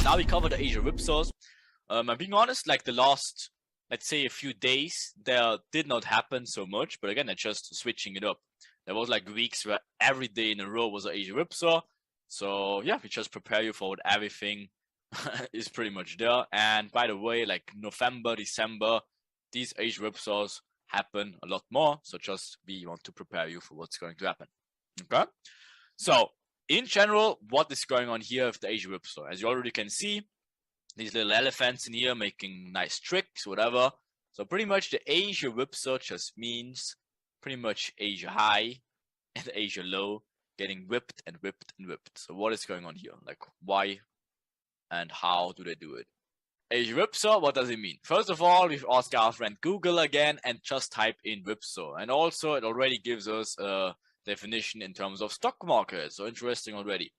now we covered the Asia whipsaws. I'm being honest, like the last, let's say a few days, there did not happen so much, but again, they're just switching it up. There was like weeks where every day in a row was an Asia whipsaw. So yeah, we just prepare you for what everything is pretty much there. And by the way, like November, December, these Asia whipsaws happen a lot more. So just we want to prepare you for what's going to happen. Okay. So in general, what is going on here with the Asia whipsaw? As you already can see, these little elephants in here making nice tricks, whatever. So pretty much the Asia whipsaw just means pretty much Asia high and Asia low getting whipped and whipped and whipped. So what is going on here? Like why and how do they do it? Asia whipsaw, what does it mean? First of all, we've asked our friend Google again and just type in whipsaw. And also it already gives us a definition in terms of stock market. So interesting already.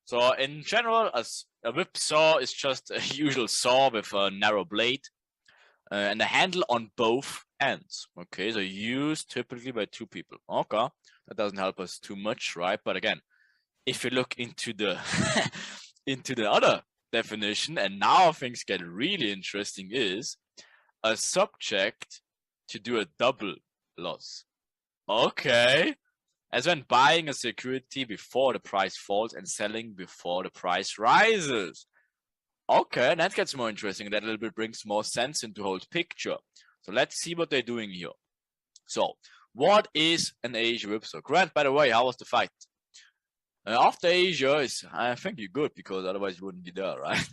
So in general, a whipsaw is just a usual saw with a narrow blade and a handle on both ends. Okay, so used typically by two people. Okay, that doesn't help us too much, right? But again, if you look into the into the other definition, and now things get really interesting, is a subject to do a double loss. Okay. As when buying a security before the price falls and selling before the price rises. Okay, that gets more interesting. That a little bit brings more sense into the whole picture. So let's see what they're doing here. So, what is an Asia whipsaw? Grant, by the way, how was the fight? After Asia is, I think you're good because otherwise you wouldn't be there, right?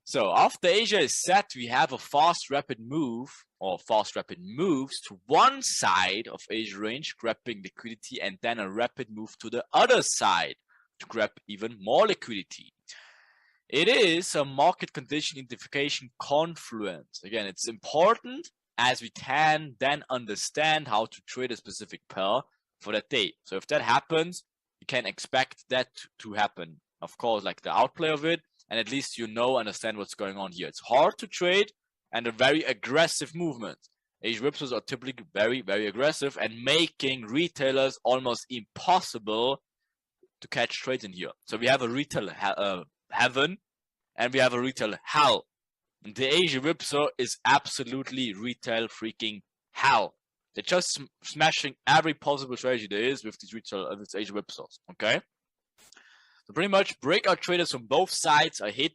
So after Asia is set, we have a fast rapid move or fast rapid moves to one side of Asia range, grabbing liquidity, and then a rapid move to the other side to grab even more liquidity. It is a market condition identification confluence. Again, it's important as we can then understand how to trade a specific pair for that day. So if that happens, you can expect that to happen. Of course, like the outplay of it, and at least you understand what's going on here. It's hard to trade and a very aggressive movement. Asia whipsaws are typically very, very aggressive and making retailers almost impossible to catch trades in here. So we have a retail heaven and we have a retail hell. And the Asia whipsaw is absolutely retail freaking hell. They're just smashing every possible strategy there is with these retail, with Asia whipsaws. Okay. So pretty much breakout traders from both sides are hit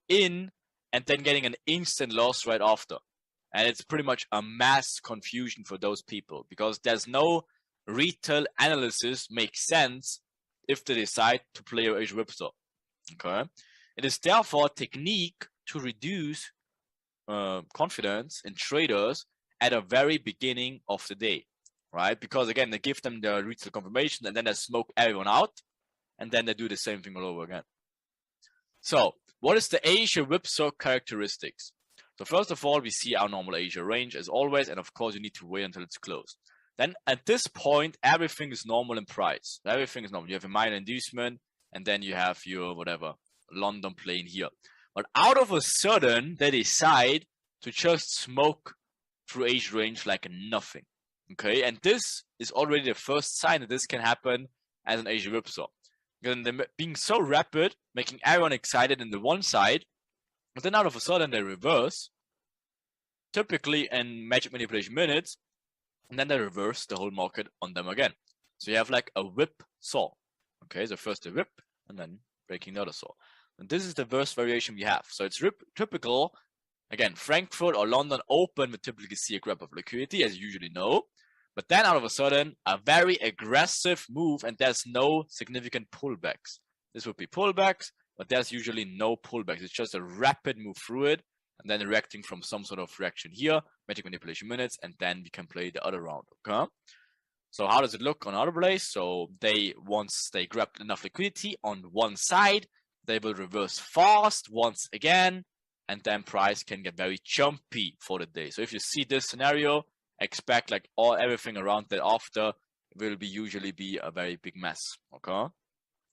in and then getting an instant loss right after. And it's pretty much a mass confusion for those people because there's no retail analysis makes sense if they decide to play your Asia whipsaw. Okay. It is therefore a technique to reduce confidence in traders at the very beginning of the day, right? Because again, they give them the retail confirmation and then they smoke everyone out. And then they do the same thing all over again. So, what is the Asia whipsaw characteristics? So first of all, we see our normal Asia range as always, and of course you need to wait until it's closed. Then at this point, everything is normal in price. Everything is normal. You have a minor inducement, and then you have your whatever London plane here. But out of a sudden, they decide to just smoke through Asia range like nothing. Okay, and this is already the first sign that this can happen as an Asia whipsaw. And they're being so rapid, making everyone excited in the one side, but then out of a sudden they reverse, typically in magic manipulation minutes, and then they reverse the whole market on them again. So you have like a whip saw. Okay, so first the whip, and then breaking the other saw. And this is the worst variation we have. So it's typical, again, Frankfurt or London open, we typically see a grab of liquidity, as you usually know. But then out of a sudden, a very aggressive move and there's no significant pullbacks. This would be pullbacks, but there's usually no pullbacks. It's just a rapid move through it and then reacting from some sort of reaction here, magic manipulation minutes, and then we can play the other round, okay? So how does it look on other plays? So once they grab enough liquidity on one side, they will reverse fast once again, and then price can get very jumpy for the day. So if you see this scenario, expect like everything around that after will usually be a very big mess. Okay,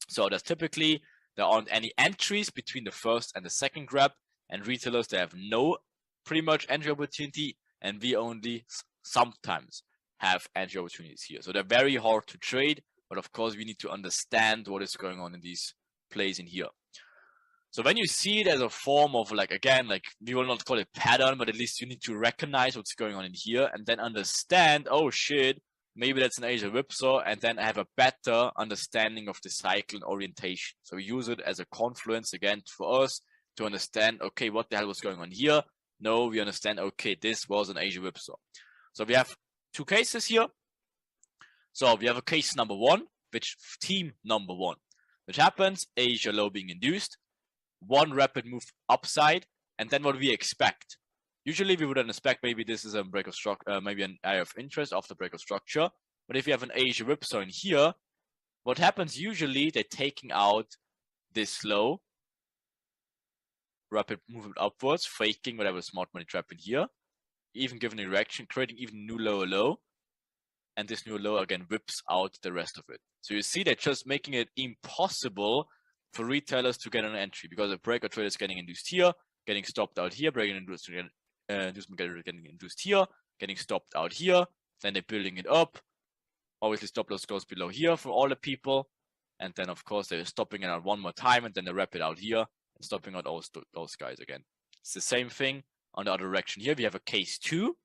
so there aren't any entries between the first and the second grab, and retailers, they have no pretty much entry opportunity, and we only sometimes have entry opportunities here. So they're very hard to trade, but of course we need to understand what is going on in these plays in here. So when you see it as a form of like, again, like we will not call it pattern, but at least you need to recognize what's going on in here and then understand, oh shit, maybe that's an Asia whipsaw, and then have a better understanding of the cycle and orientation. So we use it as a confluence again for us to understand, okay, what the hell was going on here? No, we understand, okay, this was an Asia whipsaw. So we have two cases here. So we have a case number one, which team number one, which happens, Asia low being induced, one rapid move upside, and then what we expect. Usually we wouldn't expect maybe this is a break of structure, maybe an area of interest of the break of structure. But if you have an Asia whipsaw in here, what happens usually, they're taking out this low, rapid movement upwards, faking whatever smart money trap in here, even given a reaction, creating even new lower low. And this new low again whips out the rest of it. So you see they're just making it impossible for retailers to get an entry because the breaker trade is getting induced here, getting stopped out here, breaking induced, getting induced here, getting stopped out here, then they're building it up. Obviously stop loss goes below here for all the people, and then of course they're stopping it out one more time, and then they wrap it out here and stopping out those guys again. It's the same thing on the other direction here. We have a case 2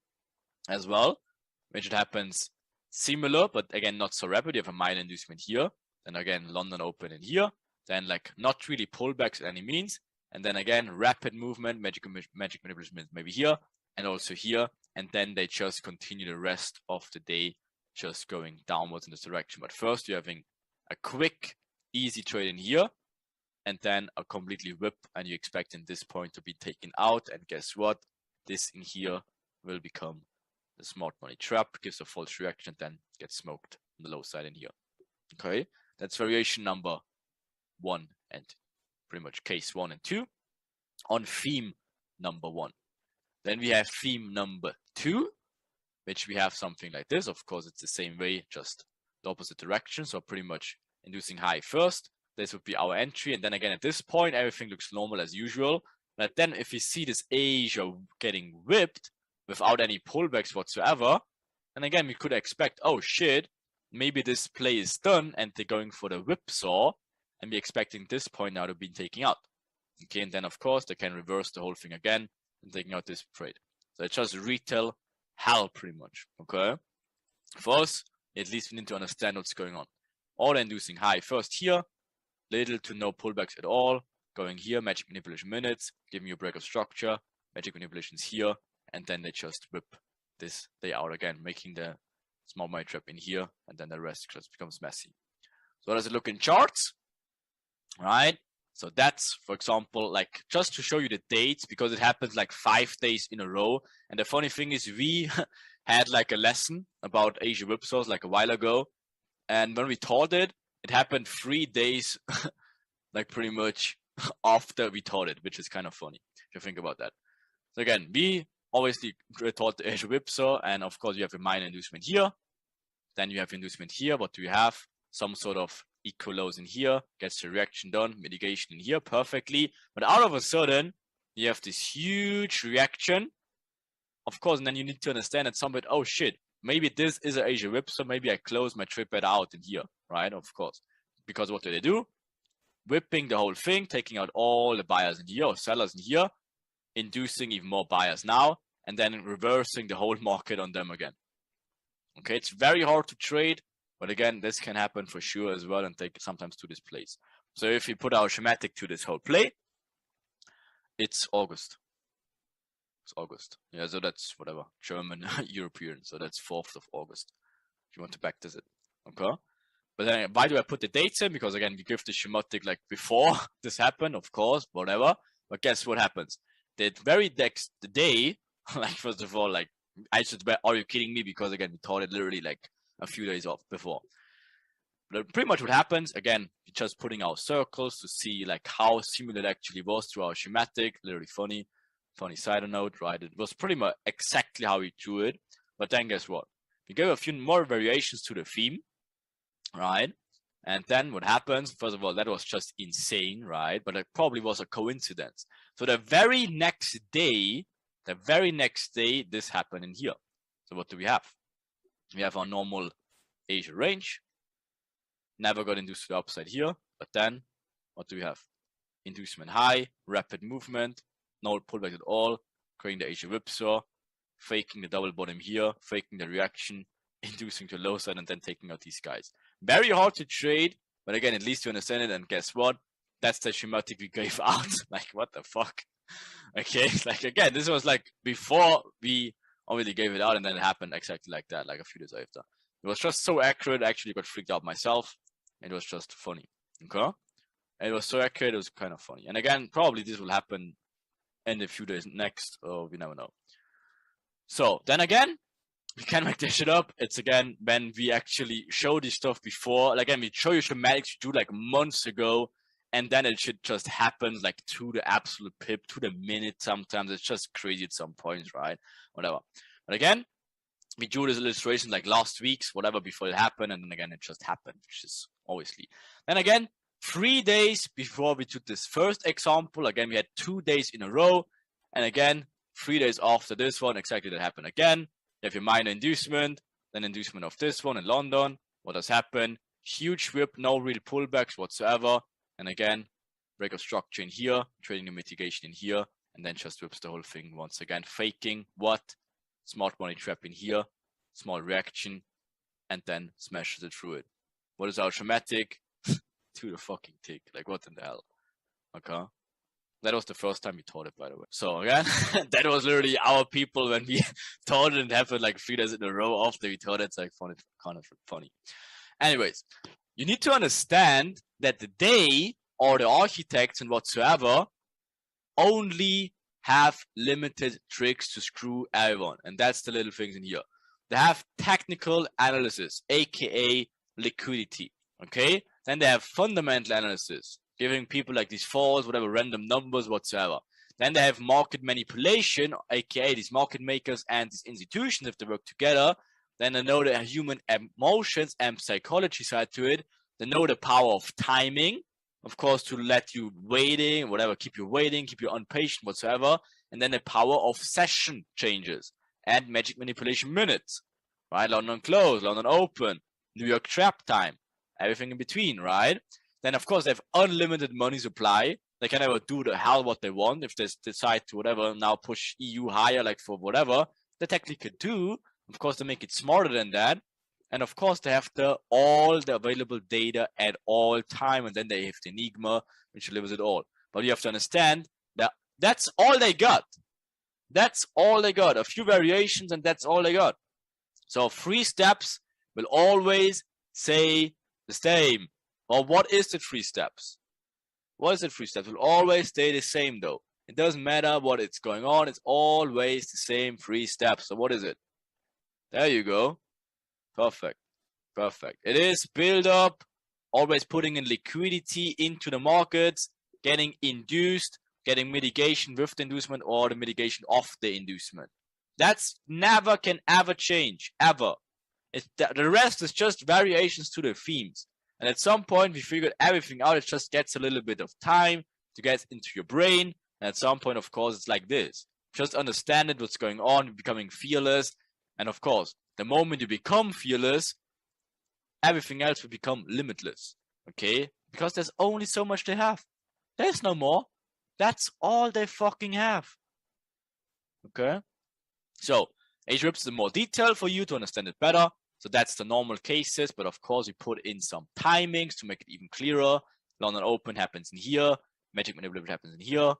as well, which it happens similar, but again not so rapid. You have a minor inducement here, then again London open in here, then like not really pullbacks at any means, and then again rapid movement, magic manipulation maybe here and also here, and then they just continue the rest of the day just going downwards in this direction. But first you're having a quick easy trade in here, and then a completely whip, and you're expecting this point to be taken out, and guess what, this in here will become the smart money trap, gives a false reaction, then gets smoked on the low side in here. Okay, that's variation number 1 and pretty much case 1 and 2 on theme number 1. Then we have theme number 2, which we have something like this. Of course, it's the same way, just the opposite direction. So pretty much inducing high first. This would be our entry. And then again, at this point, everything looks normal as usual. But then if we see this Asia getting whipped without any pullbacks whatsoever, and again, we could expect, oh shit, maybe this play is done and they're going for the whipsaw, and we're expecting this point now to be taken out. Okay, and then of course they can reverse the whole thing again and taking out this trade. So it's just retail hell pretty much. Okay, for us, at least we need to understand what's going on. All inducing high first here, little to no pullbacks at all, going here, magic manipulation minutes, giving you a break of structure, magic manipulations here, and then they just whip this day out again, making the small money trap in here, and then the rest just becomes messy. So how does it look in charts? Right, so that's, for example, like just to show you the dates, because it happens like 5 days in a row. And the funny thing is, we had like a lesson about Asia whipsaws like a while ago, and when we taught it, it happened 3 days like pretty much after we taught it, which is kind of funny if you think about that. So again, we obviously taught the Asia whipsaw, and of course you have a minor inducement here, then you have inducement here. What do you have? Some sort of equal lows in here, gets the reaction done, mitigation in here perfectly, but out of a sudden you have this huge reaction, of course, and then you need to understand at some point, oh shit, maybe this is an Asia whipsaw, maybe I close my trip bet out in here, right? Of course, because what do they do? Whipping the whole thing, taking out all the buyers in here or sellers in here, inducing even more buyers now, and then reversing the whole market on them again. Okay, it's very hard to trade, but again, this can happen for sure as well and take sometimes to this place. So if we put our schematic to this whole play, it's August. It's August. Yeah, so that's whatever, German, European. So that's 4th of August, if you want to backtest it. Okay. But then why do I put the dates in? Because again, we give the schematic like before this happened, of course, whatever. But guess what happens? The very next day, like first of all, like I should bet, are you kidding me? Because again, we taught it literally like a few days off before. But pretty much what happens, again, we're just putting our circles to see like how similar it actually was to our schematic. Literally funny side note, right? It was pretty much exactly how we drew it. But then guess what? We gave a few more variations to the theme, right? And then what happens, first of all, that was just insane, right? But it probably was a coincidence. So the very next day, this happened in here. So what do we have? We have our normal Asia range. Never got induced to the upside here. But then, what do we have? inducement high, rapid movement, no pullback at all, creating the Asia whipsaw, faking the double bottom here, faking the reaction, inducing to low side, and then taking out these guys. Very hard to trade, but again, at least you understand it. And guess what? That's the schematic we gave out. Like, what the fuck? Okay, like again, this was like before we already gave it out, and then it happened exactly like that, like a few days after. It was just so accurate. I actually got freaked out myself. It was just funny. Okay, and it was so accurate. It was kind of funny. And again, probably this will happen in a few days next, or we never know. So then again, we can make this shit up. It's again when we actually show this stuff before. Like, again, we show you schematics you do like months ago, and then it should just happen like to the absolute pip, to the minute. Sometimes it's just crazy at some points, right? Whatever. But again, we drew this illustration like last week's, whatever, before it happened, and then again it just happened, which is obviously. Then again, 3 days before we took this first example, again we had 2 days in a row, and again 3 days after this one, exactly that happened again. You have your minor inducement, then inducement of this one in London. What has happened? Huge whip, no real pullbacks whatsoever, and again break of structure in here, trading the mitigation in here, and then just whips the whole thing once again, faking what? Smart money trap in here, small reaction, and then smashes it through it. What is our schematic? To the fucking tick. Like, what in the hell? Okay. That was the first time we taught it, by the way. So again, that was literally our people when we taught it, and happened like 3 days in a row after we taught it. It's like kind of funny. Anyways, you need to understand that the day or the architects and whatsoever only have limited tricks to screw everyone, and that's the little things in here. They have technical analysis, aka liquidity. Okay, then they have fundamental analysis, giving people like these falls, whatever, random numbers whatsoever. Then they have market manipulation, aka these market makers and these institutions, if they work together. Then they know the human emotions and psychology side to it. They know the power of timing, of course, to let you waiting, whatever, keep you waiting, keep you impatient whatsoever. And then the power of session changes and magic manipulation minutes, right? London close, London open, New York trap time, everything in between, right? Then, of course, they have unlimited money supply. They can never do the hell what they want. If they decide to whatever now push EU higher, like for whatever, they technically could do. Of course, they make it smarter than that. And of course, they have all the available data at all time, and then they have the Enigma, which delivers it all. But you have to understand that that's all they got. That's all they got. A few variations, and that's all they got. So 3 steps will always say the same. Well, what is the 3 steps? What is the 3 steps? Will always stay the same, though. It doesn't matter what it's going on. It's always the same 3 steps. So what is it? There you go. Perfect. Perfect. It is build up, always putting in liquidity into the markets, getting induced, getting mitigation with the inducement or the mitigation of the inducement. That's never can ever change, ever. The rest is just variations to the themes. And at some point, we figured everything out. It just gets a little bit of time to get into your brain. And at some point, of course, it's like this. Just understand it, what's going on, becoming fearless. And of course, the moment you become fearless, everything else will become limitless. Okay? Because there's only so much they have. There's no more. That's all they fucking have. Okay? So, Asia rips is more detail for you to understand it better. So that's the normal cases, but of course we put in some timings to make it even clearer. London Open happens in here, Magic Manipulation happens in here,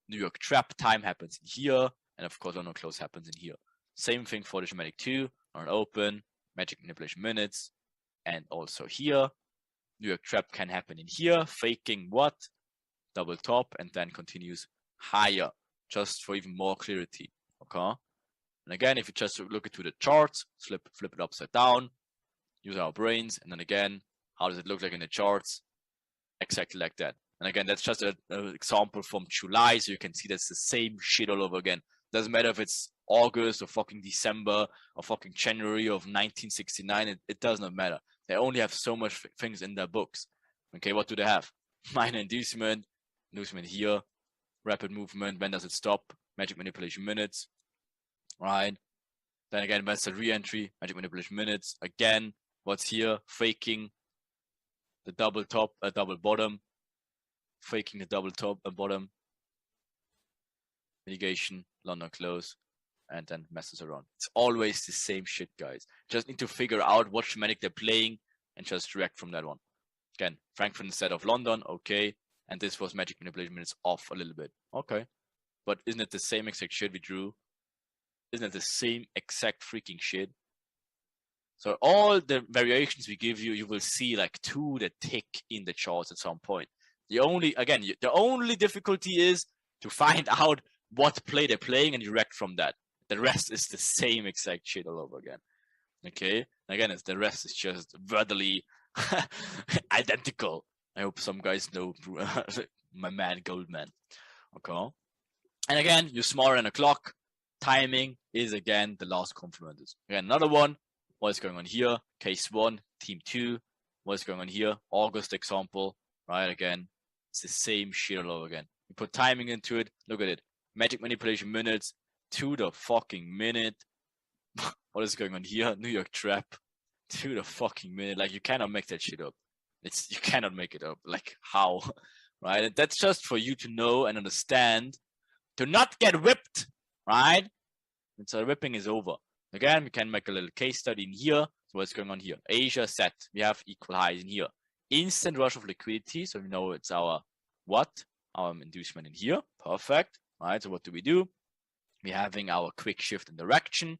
New York Trap time happens in here, and of course London Close happens in here. Same thing for the Schematic 2, London Open, Magic Manipulation minutes, and also here. New York Trap can happen in here, faking what? Double top, and then continues higher, just for even more clarity. Okay? And again, if you just look into the charts, flip it upside down, use our brains, and then again, how does it look like in the charts? Exactly like that. And again, that's just an example from July, so you can see that's the same shit all over again. Doesn't matter if it's August or fucking December or fucking January of 1969, it does not matter. They only have so much things in their books. Okay, what do they have? Minor inducement here, rapid movement, when does it stop? Magic manipulation minutes. Right, then again, when it's a re-entry, magic manipulation minutes. Again, what's here? Faking the double top, double bottom. faking the double top and bottom, mitigation, London close, and then messes around. It's always the same shit, guys. Just need to figure out what schematic they're playing and just react from that one. Again, Frankfurt instead of London, okay. And this was magic manipulation minutes off a little bit. Okay. But isn't it the same exact shit we drew? Isn't it the same exact freaking shit? So all the variations we give you, you will see like to the tick in the charts at some point. The only difficulty is to find out what play they're playing and you react from that. The rest is the same exact shit all over again. Okay? Again, the rest is just vertically identical. I hope some guys know my man Goldman. Okay? And again, you're smarter than a clock. Timing is again the last confluence. Again, another one. What is going on here? Case 1, team 2. What is going on here? August example. Right? Again, it's the same shit all over again. You put timing into it. Look at it. Magic manipulation minutes to the fucking minute. What is going on here? New York trap to the fucking minute. Like, you cannot make that shit up. You cannot make it up. Like, how? Right? And that's just for you to know and understand to not get whipped. Right? And so the whipping is over. Again, we can make a little case study in here. So what's going on here? Asia set. We have equal highs in here. Instant rush of liquidity. So we know it's our what? Our inducement in here. Perfect. Right? So what do? We're having our quick shift in direction.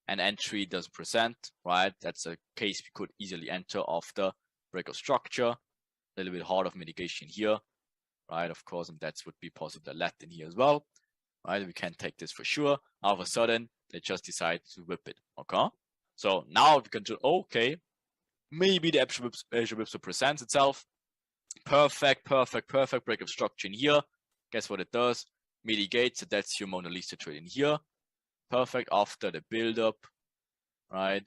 And entry doesn't present. Right? That's a case we could easily enter after break of structure. A little bit hard of mitigation here. Right? Of course, and that's would be possible left in here as well. Right? We can't take this for sure. All of a sudden, they just decide to whip it. Okay? So now we can do, okay, maybe the Asia Whipsaw presents itself. Perfect break of structure in here. Guess what it does? Mitigate, so that's your Mona Lisa trade in here. Perfect after the build up, right?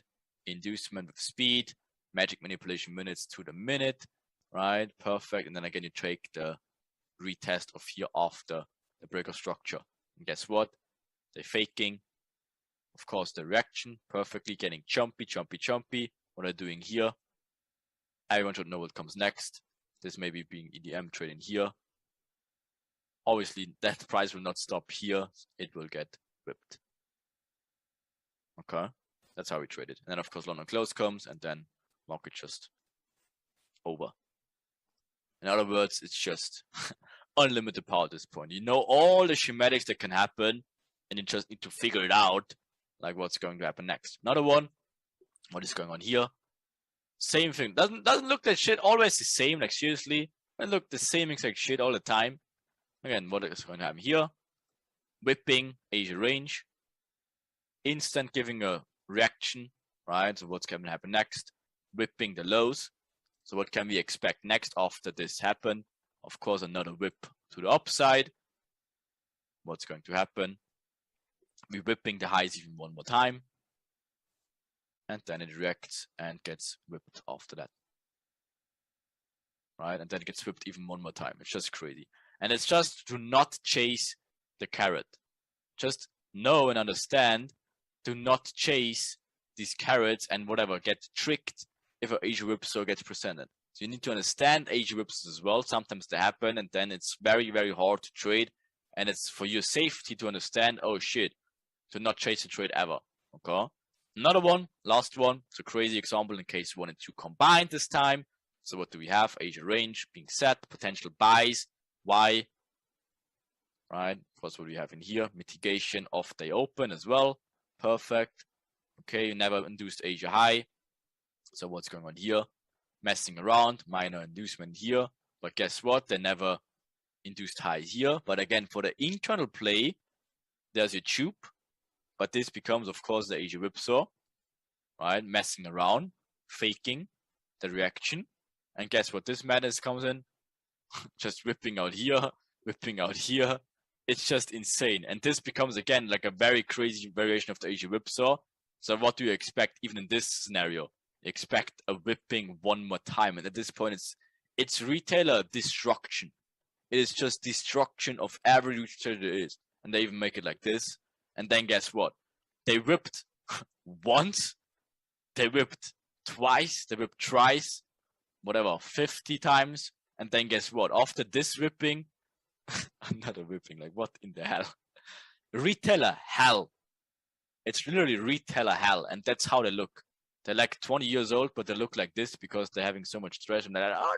Inducement with speed, magic manipulation minutes to the minute, right? Perfect. And then again, you take the retest of here after the break of structure. And guess what? They're faking. Of course, the reaction perfectly getting jumpy. What I'm doing here. Everyone should know what comes next. This may be being EDM trading here. Obviously, that price will not stop here. It will get whipped. Okay, that's how we trade it. And then, of course, London close comes, and then market just over. In other words, it's just unlimited power at this point. You know all the schematics that can happen, and you just need to figure it out, like what's going to happen next. Another one. What is going on here? Same thing. Doesn't look that shit always the same. Like seriously, it look the same exact shit all the time. Again, what is going to happen here? Whipping Asia range. Instant giving a reaction, right? So what's going to happen next? Whipping the lows. So what can we expect next after this happened? Of course, another whip to the upside. What's going to happen? We're whipping the highs even one more time. And then it reacts and gets whipped after that. Right? And then it gets whipped even one more time. It's just crazy. And it's just to not chase the carrot. Just know and understand. Do not chase these carrots and whatever, get tricked if an Asia whipsaw gets presented. So you need to understand Asia whipsaws as well. Sometimes they happen and then it's very, very hard to trade. And it's for your safety to understand, oh shit, to not chase the trade ever. Okay? Another one, last one. It's a crazy example in case 1 and 2 combined this time. So what do we have? Asia range being set, potential buys. Why? Right? Of course, what we have in here, mitigation of day open as well. Perfect. Okay, you never induced Asia high. So what's going on here? Messing around, minor inducement here. But guess what? They never induced high here. But again, for the internal play, there's your tube. But this becomes, of course, the Asia whipsaw. Right? Messing around, faking the reaction. And guess what? This madness comes in. Just whipping out here, whipping out here. It's just insane. And this becomes, again, like a very crazy variation of the Asia whipsaw. So what do you expect even in this scenario? You expect a whipping one more time. And at this point, it's retailer destruction. It is just destruction of every retailer there is. And they even make it like this. And then guess what? They whipped once. They whipped twice. They whipped thrice. Whatever, 50 times. And then guess what? After this ripping, another ripping, like what in the hell? Retailer hell. It's literally retailer hell. And that's how they look. They're like 20 years old, but they look like this because they're having so much stress. And they're like, oh